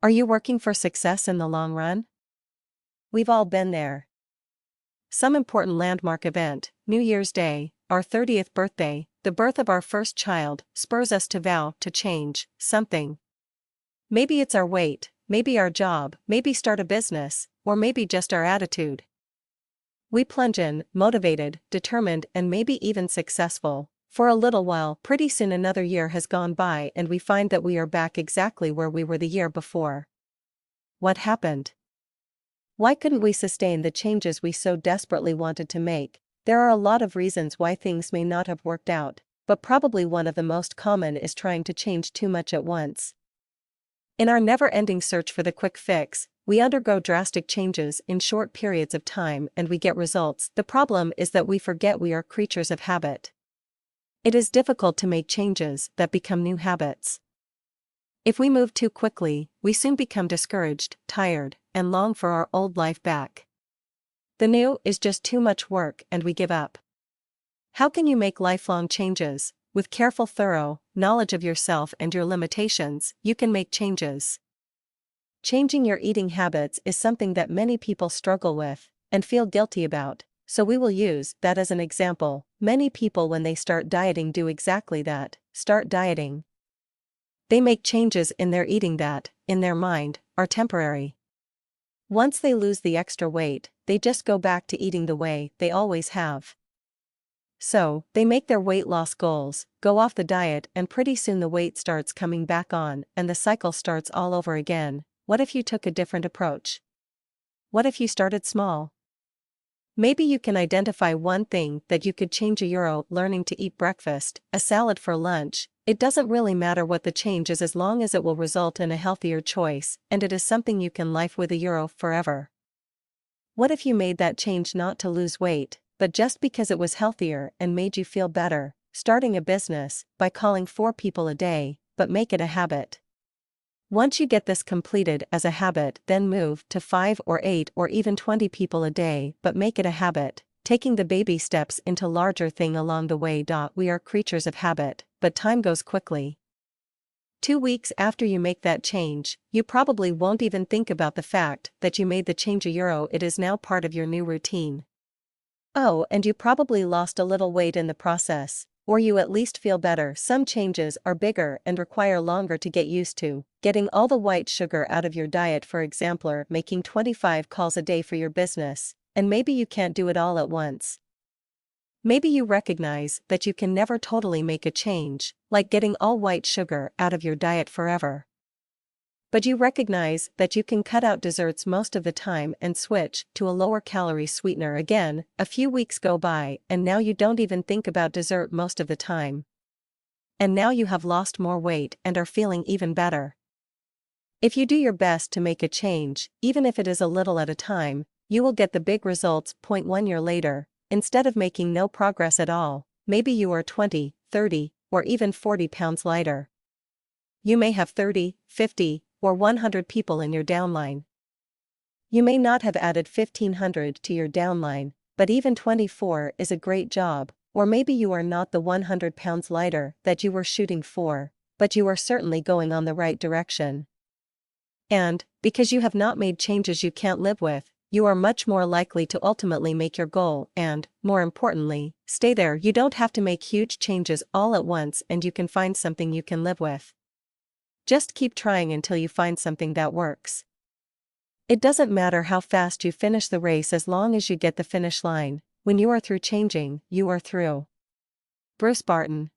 Are you working for success in the long run? We've all been there. Some important landmark event, New Year's Day, our 30th birthday, the birth of our first child, spurs us to vow to change something. Maybe it's our weight, maybe our job, maybe start a business, or maybe just our attitude. We plunge in, motivated, determined, and maybe even successful. For a little while, pretty soon another year has gone by and we find that we are back exactly where we were the year before. What happened? Why couldn't we sustain the changes we so desperately wanted to make? There are a lot of reasons why things may not have worked out, but probably one of the most common is trying to change too much at once. In our never-ending search for the quick fix, we undergo drastic changes in short periods of time and we get results. The problem is that we forget we are creatures of habit. It is difficult to make changes that become new habits. If we move too quickly, we soon become discouraged, tired, and long for our old life back. The new is just too much work and we give up. How can you make lifelong changes? With careful, thorough knowledge of yourself and your limitations, you can make changes. Changing your eating habits is something that many people struggle with and feel guilty about, so we will use that as an example. Many people, when they start dieting, do exactly that: start dieting. They make changes in their eating that, in their mind, are temporary. Once they lose the extra weight, they just go back to eating the way they always have. So, they make their weight loss goals, go off the diet, and pretty soon the weight starts coming back on, and the cycle starts all over again. What if you took a different approach? What if you started small? Maybe you can identify one thing that you could change: learning to eat breakfast, a salad for lunch. It doesn't really matter what the change is as long as it will result in a healthier choice, and it is something you can live with forever. What if you made that change not to lose weight, but just because it was healthier and made you feel better? Starting a business by calling 4 people a day, but make it a habit. Once you get this completed as a habit, then move to 5 or 8 or even 20 people a day, but make it a habit, taking the baby steps into larger thing along the way. We are creatures of habit, but time goes quickly. 2 weeks after you make that change, you probably won't even think about the fact that you made the change. It is now part of your new routine. Oh, and you probably lost a little weight in the process, or you at least feel better. Some changes are bigger and require longer to get used to. Getting all the white sugar out of your diet, for example, making 25 calls a day for your business, and maybe you can't do it all at once. Maybe you recognize that you can never totally make a change, like getting all white sugar out of your diet forever. But you recognize that you can cut out desserts most of the time and switch to a lower calorie sweetener. Again, a few weeks go by and now you don't even think about dessert most of the time. And now you have lost more weight and are feeling even better. If you do your best to make a change, even if it is a little at a time, you will get the big results. 1 year later, instead of making no progress at all, maybe you are 20, 30, or even 40 pounds lighter. You may have 30, 50, or 100 people in your downline. You may not have added 1,500 to your downline, but even 24 is a great job. Or maybe you are not the 100 pounds lighter that you were shooting for, but you are certainly going on the right direction. And, because you have not made changes you can't live with, you are much more likely to ultimately make your goal and, more importantly, stay there. You don't have to make huge changes all at once and you can find something you can live with. Just keep trying until you find something that works. It doesn't matter how fast you finish the race as long as you get the finish line. When you are through changing, you are through. Bruce Barton.